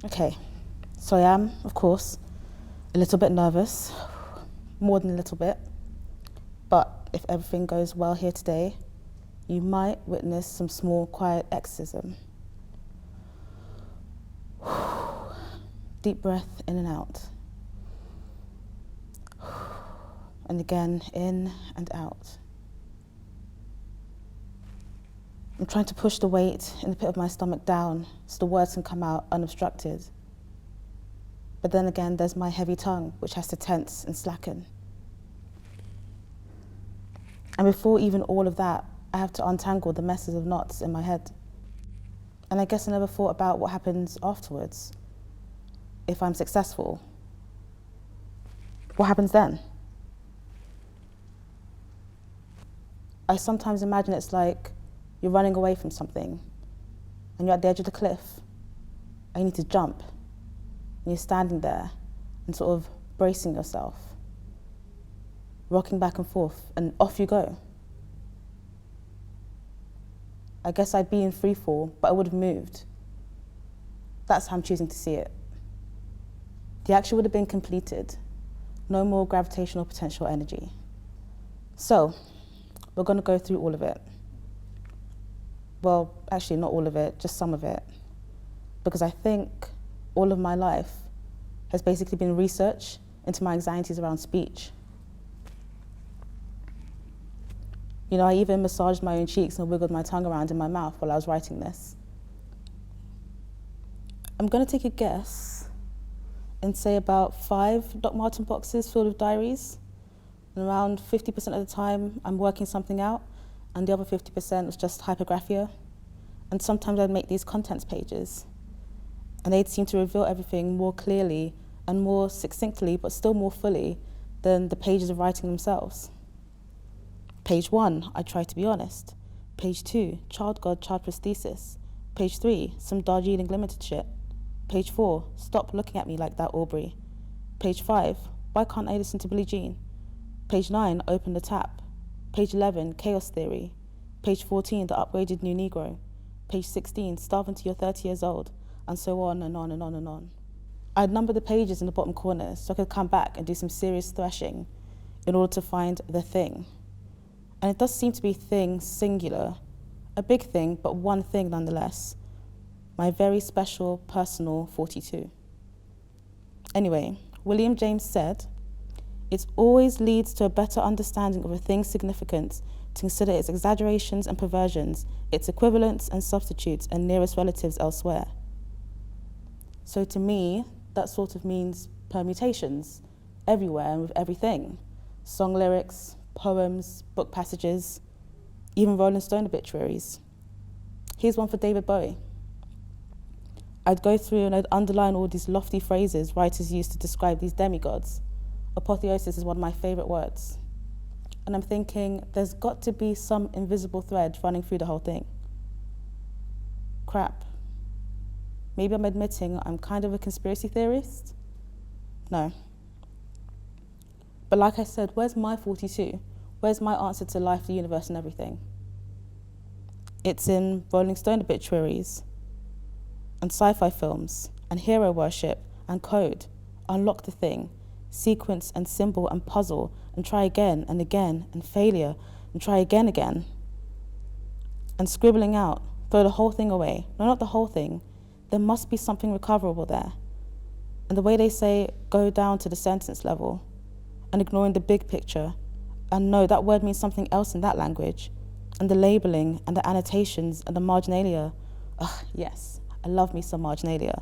Okay, so I am, of course, a little bit nervous, more than a little bit, but if everything goes well here today, you might witness some small, quiet exorcism. Deep breath in and out. And again, in and out. I'm trying to push the weight in the pit of my stomach down so the words can come out unobstructed. But then again, there's my heavy tongue, which has to tense and slacken. And before even all of that, I have to untangle the messes of knots in my head. And I guess I never thought about what happens afterwards. If I'm successful, what happens then? I sometimes imagine it's like you're running away from something and you're at the edge of the cliff and you need to jump and you're standing there and sort of bracing yourself, rocking back and forth, and off you go. I guess I'd be in free fall, but I would have moved. That's how I'm choosing to see it. The action would have been completed. No more gravitational potential energy. So, we're going to go through all of it. Well, actually not all of it, just some of it. Because I think all of my life has basically been research into my anxieties around speech. You know, I even massaged my own cheeks and wiggled my tongue around in my mouth while I was writing this. I'm going to take a guess and say about 5 Doc Marten boxes filled with diaries. And around 50% of the time, I'm working something out, and the other 50% was just hypergraphia. And sometimes I'd make these contents pages, and they'd seem to reveal everything more clearly and more succinctly, but still more fully than the pages of writing themselves. Page 1, I try to be honest. Page 2, child god, child prosthesis. Page 3, some Darjeeling Limited shit. Page 4, stop looking at me like that, Aubrey. Page 5, why can't I listen to Billie Jean? Page 9, open the tap. Page 11, chaos theory. Page 14, the upgraded new Negro. Page 16, starve until you're 30 years old. And so on and on and on and on. I'd number the pages in the bottom corner so I could come back and do some serious threshing in order to find the thing. And it does seem to be thing singular. A big thing, but one thing nonetheless. My very special, personal 42. Anyway, William James said, "It always leads to a better understanding of a thing's significance to consider its exaggerations and perversions, its equivalents and substitutes and nearest relatives elsewhere." So to me, that sort of means permutations, everywhere and with everything. Song lyrics, poems, book passages, even Rolling Stone obituaries. Here's one for David Bowie. I'd go through and I'd underline all these lofty phrases writers used to describe these demigods. Apotheosis is one of my favourite words. And I'm thinking, there's got to be some invisible thread running through the whole thing. Crap. Maybe I'm admitting I'm kind of a conspiracy theorist? No. But like I said, where's my 42? Where's my answer to life, the universe, and everything? It's in Rolling Stone obituaries, and sci-fi films, and hero worship, and code. Unlock the thing. Sequence and symbol and puzzle, and try again and again, and failure, and try again. And scribbling out, throw the whole thing away. No, not the whole thing. There must be something recoverable there. And the way they say, go down to the sentence level, and ignoring the big picture, and no, that word means something else in that language, and the labeling, and the annotations, and the marginalia. Ugh, yes, I love me some marginalia.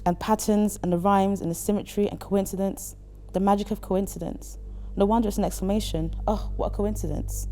And patterns, and the rhymes, and the symmetry, and coincidence, the magic of coincidence. No wonder it's an exclamation. Oh, what a coincidence.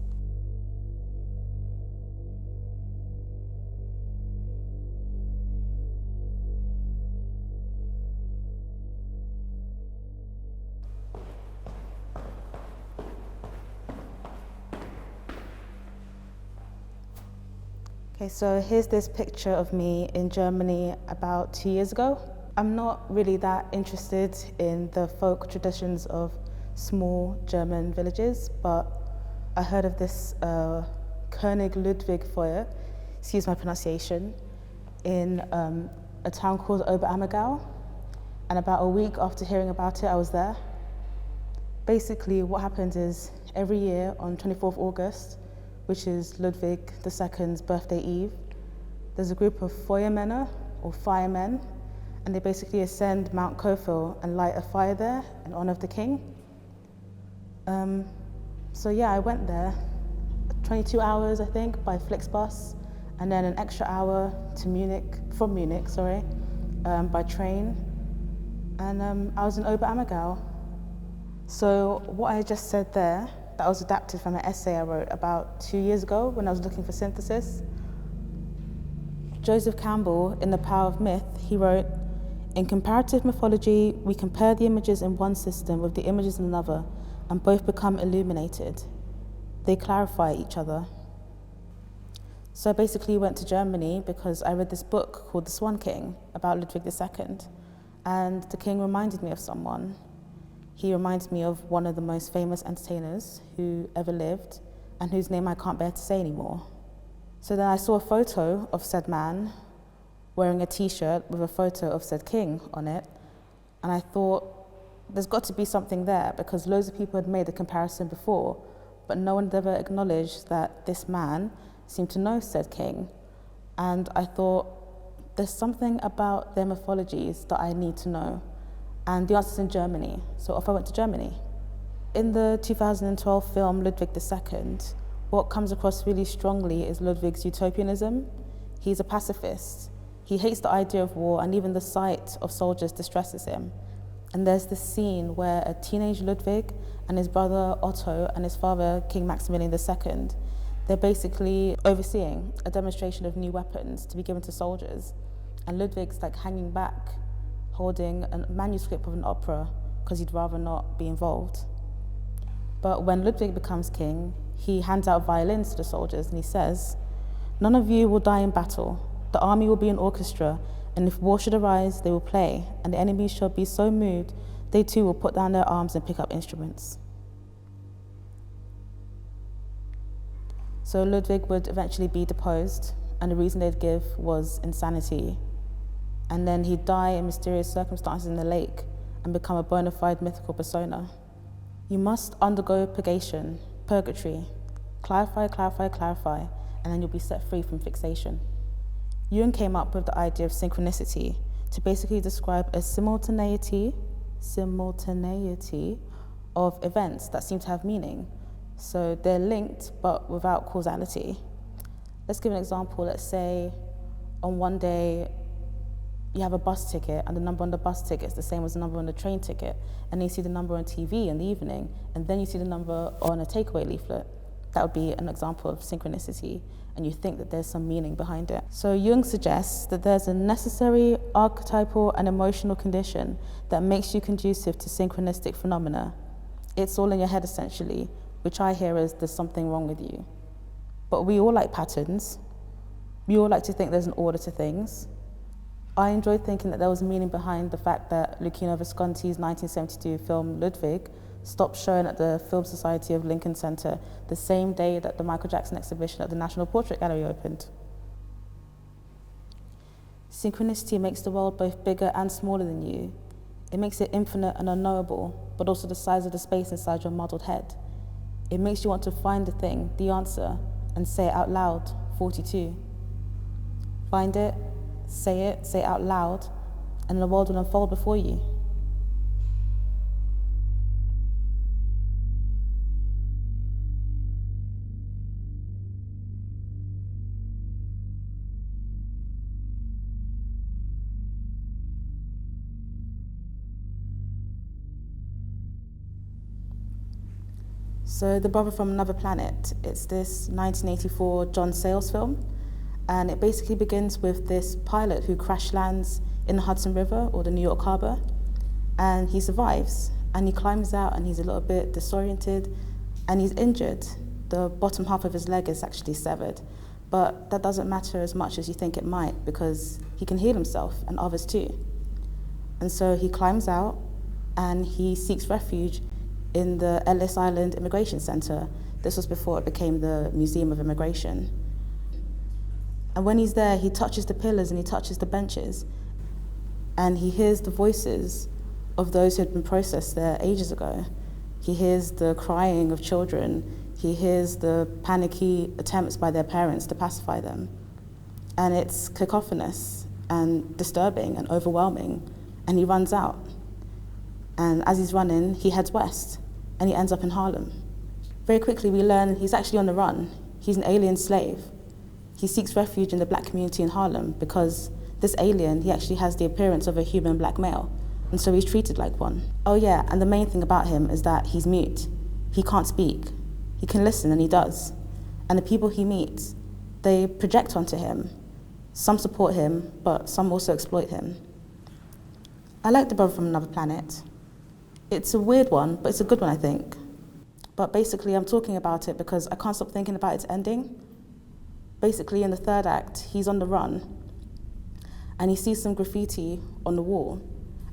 Okay, so here's this picture of me in Germany about 2 years ago. I'm not really that interested in the folk traditions of small German villages, but I heard of this König Ludwig Feuer, excuse my pronunciation, in a town called Aida Amoako, and about a week after hearing about it, I was there. Basically, what happened is every year on 24th August, which is Ludwig II's birthday eve, there's a group of feuermänner, or firemen, and they basically ascend Mount Kofel and light a fire there in honor of the king. So yeah, I went there, 22 hours I think by Flixbus, and then an extra hour to from Munich, by train, and I was in Aida Amoako. So what I just said there, that was adapted from an essay I wrote about 2 years ago when I was looking for synthesis. Joseph Campbell, in The Power of Myth, he wrote, "In comparative mythology, we compare the images in one system with the images in another, and both become illuminated. They clarify each other." So I basically went to Germany because I read this book called The Swan King about Ludwig II, and the king reminded me of someone. He reminds me of one of the most famous entertainers who ever lived and whose name I can't bear to say anymore. So then I saw a photo of said man wearing a t-shirt with a photo of said king on it, and I thought, there's got to be something there because loads of people had made the comparison before, but no one had ever acknowledged that this man seemed to know said king. And I thought, there's something about their mythologies that I need to know. And the answer's in Germany, so off I went to Germany. In the 2012 film Ludwig II, what comes across really strongly is Ludwig's utopianism. He's a pacifist. He hates the idea of war, and even the sight of soldiers distresses him. And there's this scene where a teenage Ludwig and his brother Otto and his father, King Maximilian II, they're basically overseeing a demonstration of new weapons to be given to soldiers. And Ludwig's like hanging back, holding a manuscript of an opera because he'd rather not be involved. But when Ludwig becomes king, he hands out violins to the soldiers and he says, "None of you will die in battle. The army will be an orchestra, and if war should arise, they will play, and the enemy shall be so moved, they too will put down their arms and pick up instruments." So Ludwig would eventually be deposed, and the reason they'd give was insanity. And then he'd die in mysterious circumstances in the lake and become a bona fide mythical persona. You must undergo purgation, purgatory, clarify, clarify, clarify, and then you'll be set free from fixation. Jung came up with the idea of synchronicity to basically describe a simultaneity of events that seem to have meaning. So they're linked, but without causality. Let's give an example. Let's say on one day, you have a bus ticket, and the number on the bus ticket is the same as the number on the train ticket, and then you see the number on TV in the evening, and then you see the number on a takeaway leaflet. That would be an example of synchronicity, and you think that there's some meaning behind it. So Jung suggests that there's a necessary archetypal and emotional condition that makes you conducive to synchronistic phenomena. It's all in your head, essentially, which I hear as there's something wrong with you. But we all like patterns. We all like to think there's an order to things. I enjoyed thinking that there was meaning behind the fact that Luchino Visconti's 1972 film Ludwig stopped showing at the Film Society of Lincoln Center the same day that the Michael Jackson exhibition at the National Portrait Gallery opened. Synchronicity makes the world both bigger and smaller than you. It makes it infinite and unknowable, but also the size of the space inside your muddled head. It makes you want to find the thing, the answer, and say it out loud, 42. Find it, say it out loud, and the world will unfold before you. So The Brother from Another Planet, it's this 1984 John Sayles film, and it basically begins with this pilot who crash lands in the Hudson River or the New York Harbor, and he survives, and he climbs out and he's a little bit disoriented and he's injured. The bottom half of his leg is actually severed, but that doesn't matter as much as you think it might because he can heal himself and others too. And so he climbs out and he seeks refuge in the Ellis Island Immigration Center. This was before it became the Museum of Immigration. And when he's there, he touches the pillars and he touches the benches, And he hears the voices of those who had been processed there ages ago. He hears the crying of children. He hears the panicky attempts by their parents to pacify them. And it's cacophonous and disturbing and overwhelming. And he runs out. And as he's running, he heads west, and he ends up in Harlem. Very quickly, we learn he's actually on the run. He's an alien slave. He seeks refuge in the black community in Harlem because this alien, he actually has the appearance of a human black male, and so he's treated like one. Oh yeah, and the main thing about him is that he's mute. He can't speak. He can listen, and he does. And the people he meets, they project onto him. Some support him, but some also exploit him. I like The Brother from Another Planet. It's a weird one, but it's a good one, I think. But basically, I'm talking about it because I can't stop thinking about its ending. Basically, in the third act, he's on the run, and he sees some graffiti on the wall,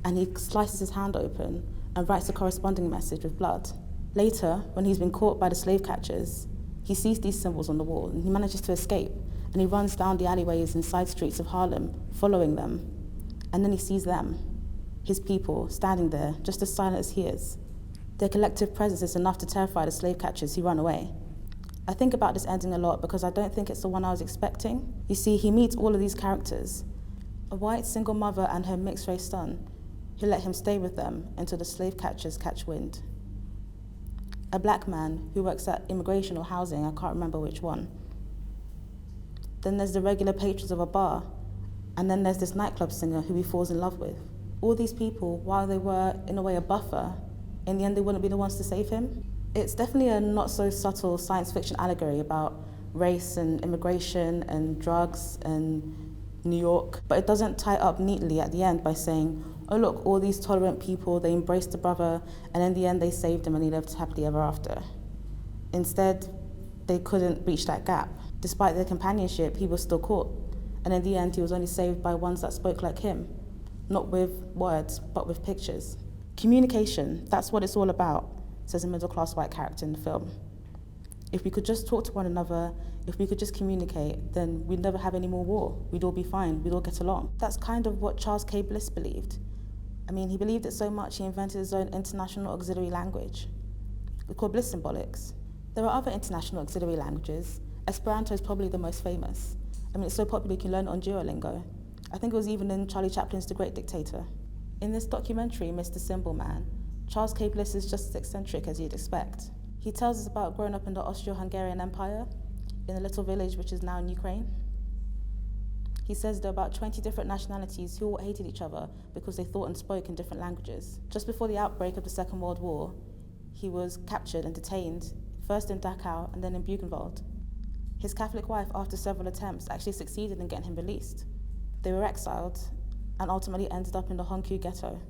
and he slices his hand open and writes a corresponding message with blood. Later, when he's been caught by the slave catchers, he sees these symbols on the wall, and he manages to escape, and he runs down the alleyways and side streets of Harlem, following them. And then he sees them, his people, standing there, just as silent as he is. Their collective presence is enough to terrify the slave catchers who run away. I think about this ending a lot because I don't think it's the one I was expecting. You see, he meets all of these characters. A white single mother and her mixed-race son, who let him stay with them until the slave catchers catch wind. A black man who works at immigration or housing, I can't remember which one. Then there's the regular patrons of a bar, and then there's this nightclub singer who he falls in love with. All these people, while they were, in a way, a buffer, in the end, they wouldn't be the ones to save him. It's definitely a not-so-subtle science fiction allegory about race and immigration and drugs and New York, but it doesn't tie up neatly at the end by saying, oh look, all these tolerant people, they embraced the brother, and in the end they saved him and he lived happily ever after. Instead, they couldn't reach that gap. Despite their companionship, he was still caught, and in the end he was only saved by ones that spoke like him. Not with words, but with pictures. Communication, that's what it's all about, says a middle-class white character in the film. If we could just talk to one another, if we could just communicate, then we'd never have any more war. We'd all be fine, we'd all get along. That's kind of what Charles K. Bliss believed. I mean, he believed it so much he invented his own international auxiliary language. It's called Bliss Symbolics. There are other international auxiliary languages. Esperanto is probably the most famous. I mean, it's so popular you can learn it on Duolingo. I think it was even in Charlie Chaplin's The Great Dictator. In this documentary, Mr. Symbol Man, Charles K. Bliss is just as eccentric as you'd expect. He tells us about growing up in the Austro-Hungarian Empire, in a little village which is now in Ukraine. He says there are about 20 different nationalities who all hated each other because they thought and spoke in different languages. Just before the outbreak of the Second World War, he was captured and detained, first in Dachau and then in Buchenwald. His Catholic wife, after several attempts, actually succeeded in getting him released. They were exiled and ultimately ended up in the Hongkou ghetto.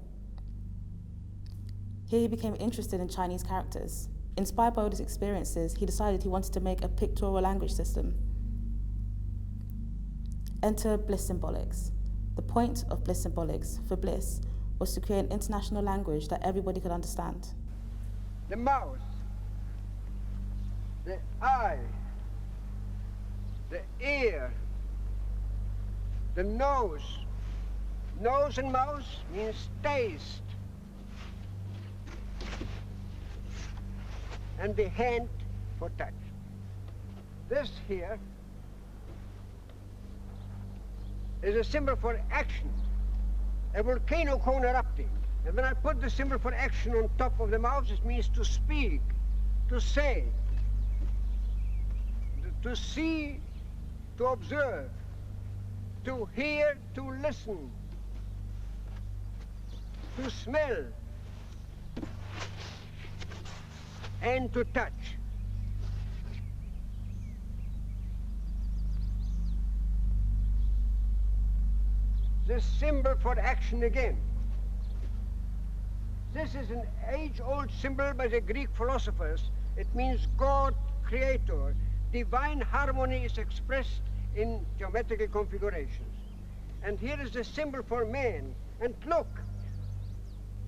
Here he became interested in Chinese characters. Inspired by all his experiences, he decided he wanted to make a pictorial language system. Enter Bliss Symbolics. The point of Bliss Symbolics, for Bliss, was to create an international language that everybody could understand. The mouth, the eye, the ear, the nose. Nose and mouth means taste. And the hand for touch. This here is a symbol for action, a volcano cone erupting. And when I put the symbol for action on top of the mouth, it means to speak, to say, to see, to observe, to hear, to listen, to smell, and to touch. The symbol for action again. This is an age-old symbol by the Greek philosophers. It means God, creator. Divine harmony is expressed in geometrical configurations. And here is the symbol for man. And look,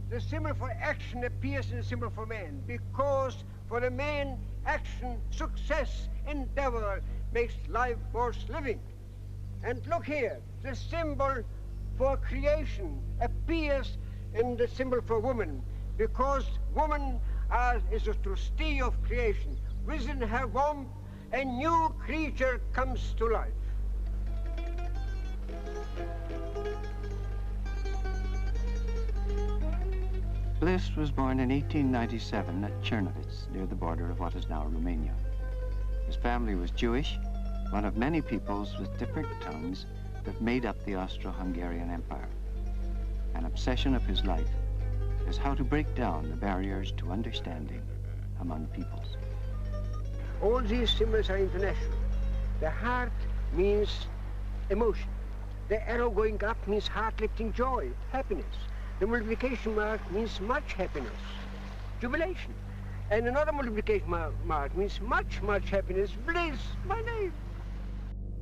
the symbol for action appears in the symbol for man, because for a man, action, success, endeavor makes life worth living. And look here, the symbol for creation appears in the symbol for woman, because woman is the trustee of creation. Within her womb, a new creature comes to life. Bliss was born in 1897 at Czernowitz, near the border of what is now Romania. His family was Jewish, one of many peoples with different tongues that made up the Austro-Hungarian Empire. An obsession of his life is how to break down the barriers to understanding among peoples. All these symbols are international. The heart means emotion. The arrow going up means heart-lifting joy, happiness. The multiplication mark means much happiness, jubilation. And another multiplication mark means much, much happiness, bliss, my name.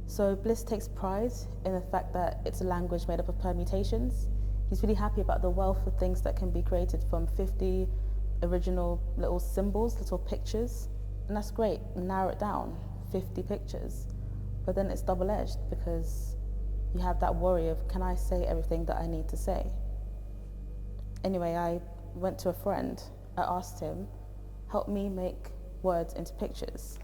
So Bliss takes pride in the fact that it's a language made up of permutations. He's really happy about the wealth of things that can be created from 50 original little symbols, little pictures. And that's great, narrow it down, 50 pictures. But then it's double-edged because you have that worry of, can I say everything that I need to say? Anyway, I went to a friend. I asked him, help me make words into pictures.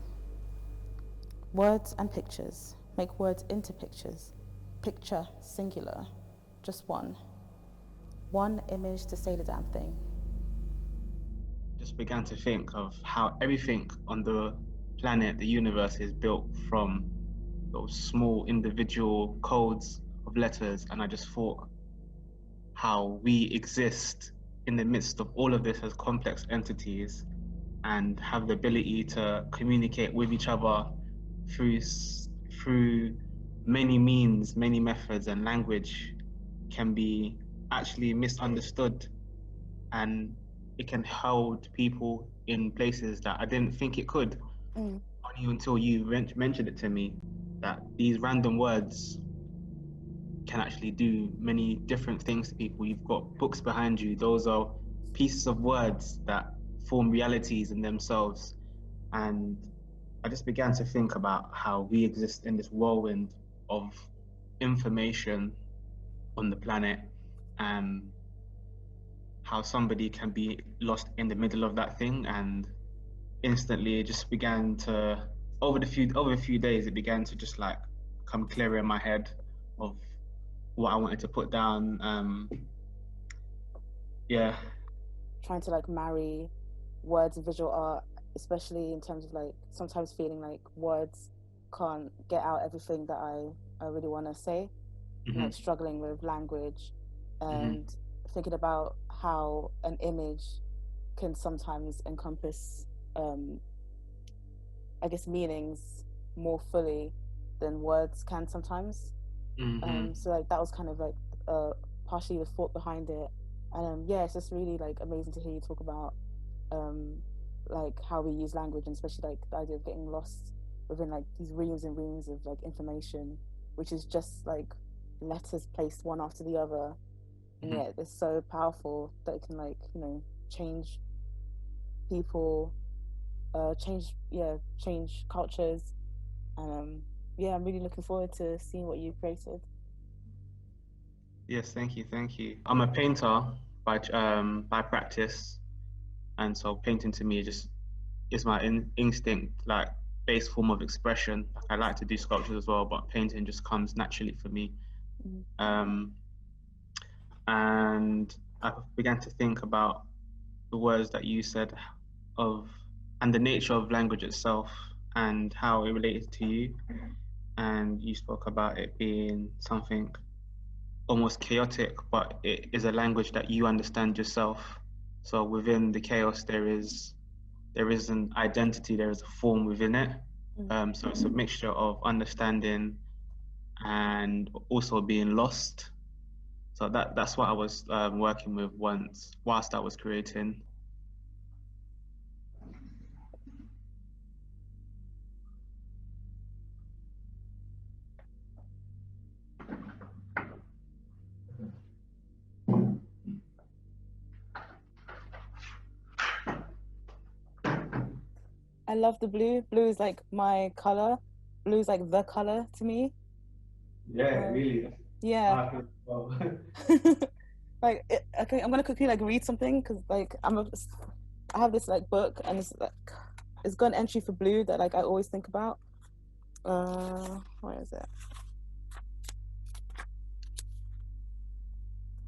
Words and pictures. Make words into pictures. Picture, singular, just one. One image to say the damn thing. Just began to think of how everything on the planet, the universe, is built from those small individual codes of letters, and I just thought how we exist in the midst of all of this as complex entities and have the ability to communicate with each other through many means, many methods, and language can be actually misunderstood, and it can hold people in places that I didn't think it could. Only until you mentioned it to me, that these random words can actually do many different things to people. You've got books behind you. Those are pieces of words that form realities in themselves. And I just began to think about how we exist in this whirlwind of information on the planet, and how somebody can be lost in the middle of that thing, and instantly it just began to, over a few days, it began to just like come clearer in my head of what I wanted to put down. Yeah. Trying to like marry words and visual art, especially in terms of like sometimes feeling like words can't get out everything that I really want to say. Mm-hmm. Like struggling with language and thinking about how an image can sometimes encompass I guess meanings more fully than words can sometimes. So like that was kind of like partially the thought behind it. And yeah, it's just really like amazing to hear you talk about like how we use language, and especially like the idea of getting lost within like these reams and reams of like information, which is just like letters placed one after the other. And yet it's so powerful that it can like, you know, change people, change cultures. Yeah, I'm really looking forward to seeing what you created. Yes, thank you. I'm a painter by practice, and so painting to me is my instinct, like base form of expression. I like to do sculptures as well, but painting just comes naturally for me. And I began to think about the words that you said and the nature of language itself and how it related to you. And you spoke about it being something almost chaotic, but it is a language that you understand yourself. So within the chaos, there is an identity, there is a form within it. So it's a mixture of understanding and also being lost. So that's what I was working with whilst I was creating. I love the blue. Blue is like my color. Blue is like the color to me. Yeah, really. Yeah. Well, Like, okay, I'm gonna quickly like read something because like I have this like book and it's got an entry for blue that like I always think about. Where is it?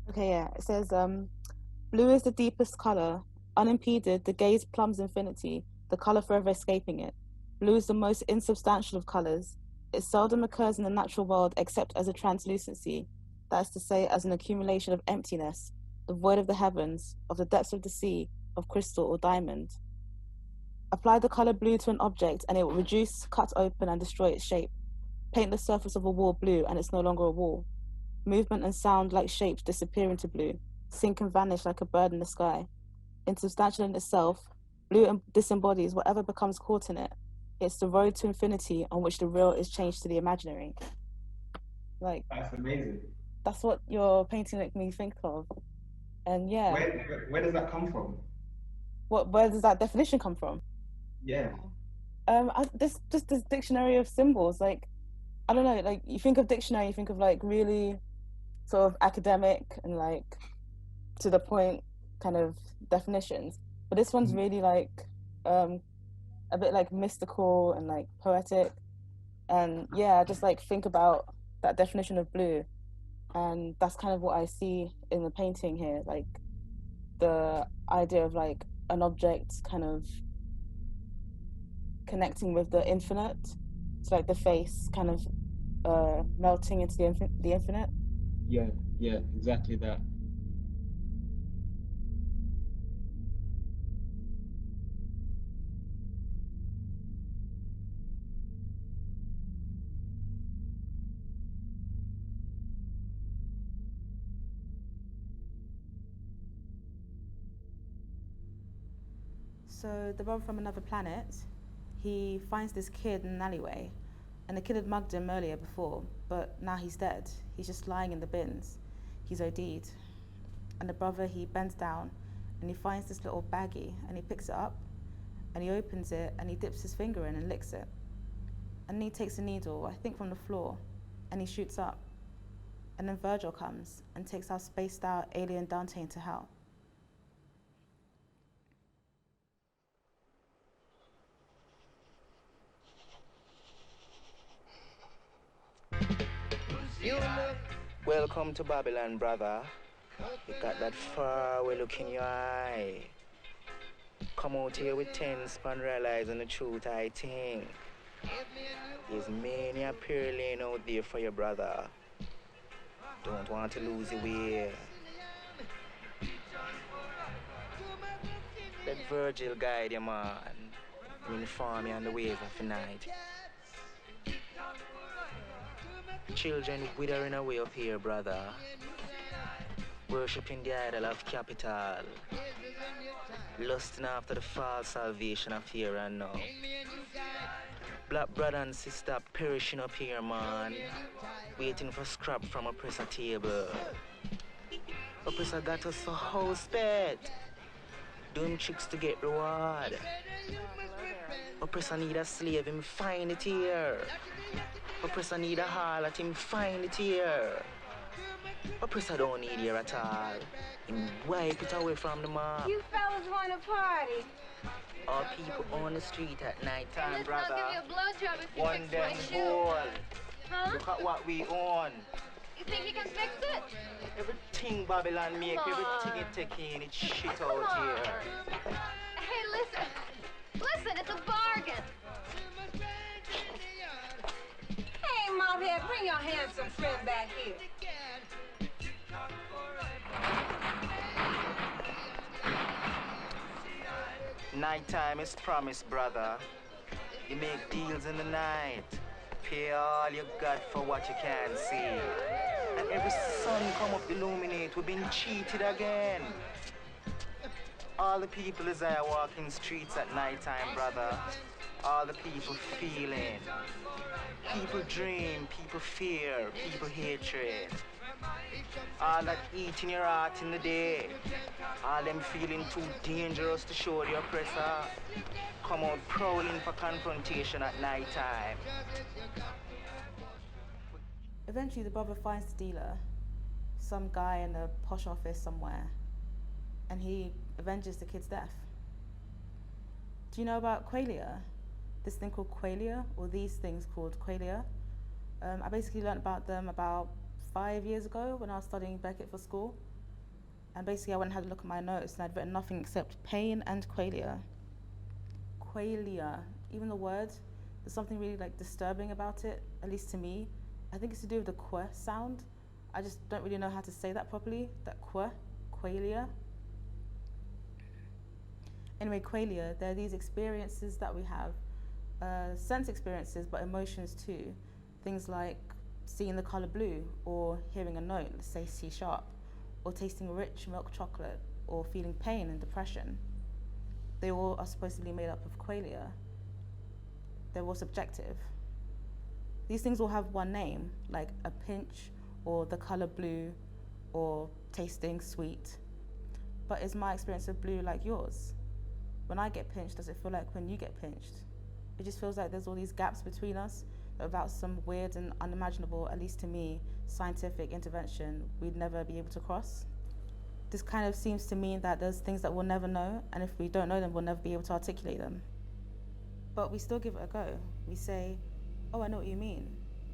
Okay, yeah. It says, blue is the deepest color. Unimpeded, the gaze plumbs infinity, the color forever escaping it. Blue is the most insubstantial of colors. It seldom occurs in the natural world except as a translucency, that is to say, as an accumulation of emptiness, the void of the heavens, of the depths of the sea, of crystal or diamond. Apply the color blue to an object and it will reduce, cut open, and destroy its shape. Paint the surface of a wall blue and it's no longer a wall. Movement and sound like shapes disappear into blue, sink and vanish like a bird in the sky. Insubstantial in itself, blue disembodies whatever becomes caught in it. It's the road to infinity on which the real is changed to the imaginary. Like, that's amazing. that's what your painting make me think of. And yeah. Where does that come from? Where does that definition come from? Yeah. This dictionary of symbols, like, I don't know, like you think of dictionary, you think of like really sort of academic and like to the point kind of definitions, but this one's really like a bit like mystical and like poetic, and yeah, I just like think about that definition of blue, and that's kind of what I see in the painting here, like the idea of like an object kind of connecting with the infinite. It's like the face kind of melting into the infinite. Yeah, exactly that. So the brother from another planet, he finds this kid in an alleyway, and the kid had mugged him earlier before, but now he's dead. He's just lying in the bins. He's OD'd. And the brother, he bends down and he finds this little baggie and he picks it up and he opens it and he dips his finger in and licks it. And then he takes a needle, I think from the floor, and he shoots up. And then Virgil comes and takes our spaced out alien Dante into hell. Welcome to Babylon, brother. You got that faraway look in your eye. Come out here with 10 span realizing the truth, I think. There's many a pearl laying out there for your brother. Don't want to lose your way. Let Virgil guide you, man. You inform me on the wave of the night. Children withering away up here, brother. Worshipping the idol of capital. Lusting after the false salvation of here and now. Black brother and sister perishing up here, man. Waiting for scrap from Oppressor table. Oppressor got us for house bed. Doing tricks to get reward. Oppressor need a slave, him find it here. Oppressor need a harlot, him find it here. Oppressor don't need here at all. Him wipe it away from the mob. You fellas want to party? All people on the street at night time, Listen, brother. I'll give you a blowjob if you One fix them my shoe. goal. Huh? Look at what we own. You think you can fix it? Everything Babylon make, everything it take in, it's shit Come out on. here. Hey, listen. Listen, it's a bargain. Hey, Mouthhead, bring your handsome friend back here. Nighttime is promised, brother. You make deals in the night. Pay all you got for what you can't see. And every sun come up illuminate, we've been cheated again. All the people desire walking streets at nighttime, brother. All the people feeling. People dream, people fear, people hatred. All that eating your heart in the day. All them feeling too dangerous to show the oppressor. Come out prowling for confrontation at night time. Eventually, the brother finds the dealer, some guy in a posh office somewhere, and he avenges the kid's death. Do you know about qualia? This thing called qualia, or these things called qualia. I basically learned about them about 5 years ago when I was studying Beckett for school. And basically I went and had a look at my notes and I'd written nothing except pain and qualia. Qualia, even the word, there's something really like disturbing about it, at least to me. I think it's to do with the qu sound. I just don't really know how to say that properly, that qualia. Anyway, qualia, they're these experiences that we have, sense experiences, but emotions too. Things like seeing the color blue, or hearing a note, let's say C sharp, or tasting rich milk chocolate, or feeling pain and depression. They all are supposedly made up of qualia. They're all subjective. These things all have one name, like a pinch, or the color blue, or tasting sweet. But is my experience of blue like yours? When I get pinched, does it feel like when you get pinched? It just feels like there's all these gaps between us that without some weird and unimaginable, at least to me, scientific intervention, we'd never be able to cross. This kind of seems to mean that there's things that we'll never know, and if we don't know them, we'll never be able to articulate them. But we still give it a go. We say, oh, I know what you mean.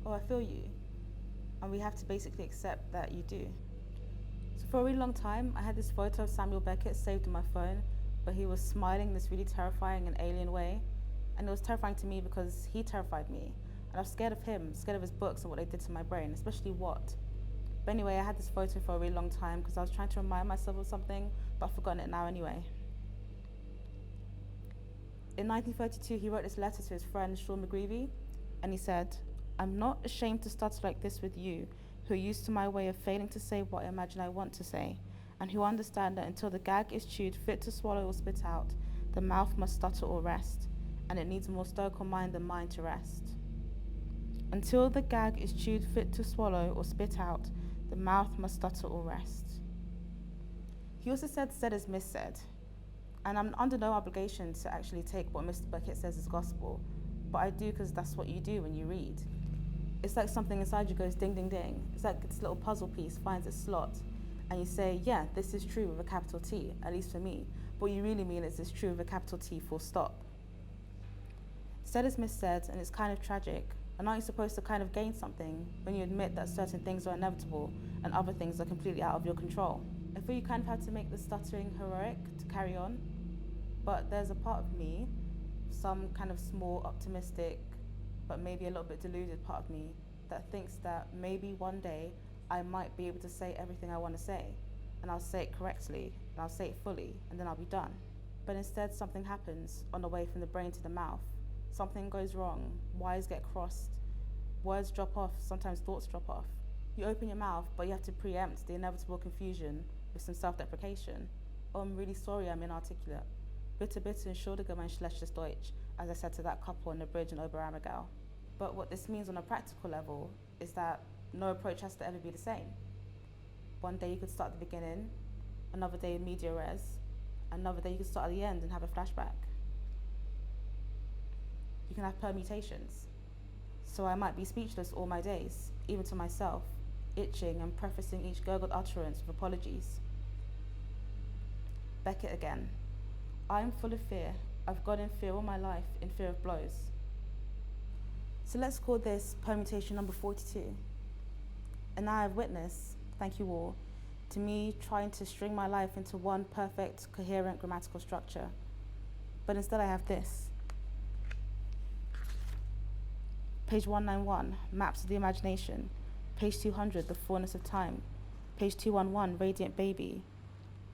Oh, I feel you. And we have to basically accept that you do. So for a really long time, I had this photo of Samuel Beckett saved in my phone, but he was smiling in this really terrifying and alien way. And it was terrifying to me because he terrified me. And I was scared of him, scared of his books and what they did to my brain, especially what. But anyway, I had this photo for a really long time because I was trying to remind myself of something, but I've forgotten it now anyway. In 1932, he wrote this letter to his friend, Sean McGreevy, and he said, I'm not ashamed to stutter like this with you, who are used to my way of failing to say what I imagine I want to say, and who understand that until the gag is chewed fit to swallow or spit out, the mouth must stutter or rest, and it needs a more stoical mind than mine to rest. Until the gag is chewed fit to swallow or spit out, the mouth must stutter or rest. He also said as missaid, and I'm under no obligation to actually take what Mr. Beckett says as gospel, but I do because that's what you do when you read. It's like something inside you goes ding, ding, ding. It's like this little puzzle piece finds its slot, and you say, yeah, this is true with a capital T, at least for me. But what you really mean is this true with a capital T full stop. Said is missaid, and it's kind of tragic. And aren't you supposed to kind of gain something when you admit that certain things are inevitable and other things are completely out of your control? I feel you kind of have to make the stuttering heroic to carry on, but there's a part of me, some kind of small, optimistic, but maybe a little bit deluded part of me that thinks that maybe one day I might be able to say everything I want to say, and I'll say it correctly, and I'll say it fully, and then I'll be done. But instead something happens on the way from the brain to the mouth. Something goes wrong, wires get crossed, words drop off, sometimes thoughts drop off. You open your mouth, but you have to preempt the inevitable confusion with some self-deprecation. Oh, I'm really sorry I'm inarticulate. Bitte, bitte, entschuldige mein schlechtes Deutsch, as I said to that couple on the bridge in Oberammergau. But what this means on a practical level is that no approach has to ever be the same. One day you could start at the beginning, another day media res, another day you could start at the end and have a flashback. You can have permutations. So I might be speechless all my days, even to myself, itching and prefacing each gurgled utterance with apologies. Beckett again. I'm full of fear. I've gone in fear all my life, in fear of blows. So let's call this permutation number 42. And now I've witnessed, thank you all, to me trying to string my life into one perfect, coherent grammatical structure. But instead I have this. Page 191, Maps of the Imagination. Page 200, The Fullness of Time. Page 211, Radiant Baby.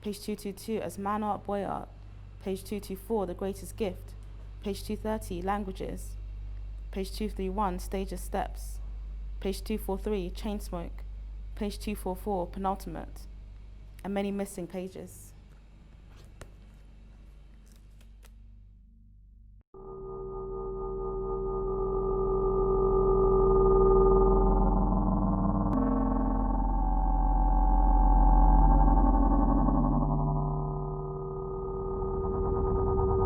Page 222, As Man Art, Boy Art. Page 224, The Greatest Gift. Page 230, Languages. Page 231, Stages, Steps. Page 243, Chain Smoke. Page 244, Penultimate. And many missing pages.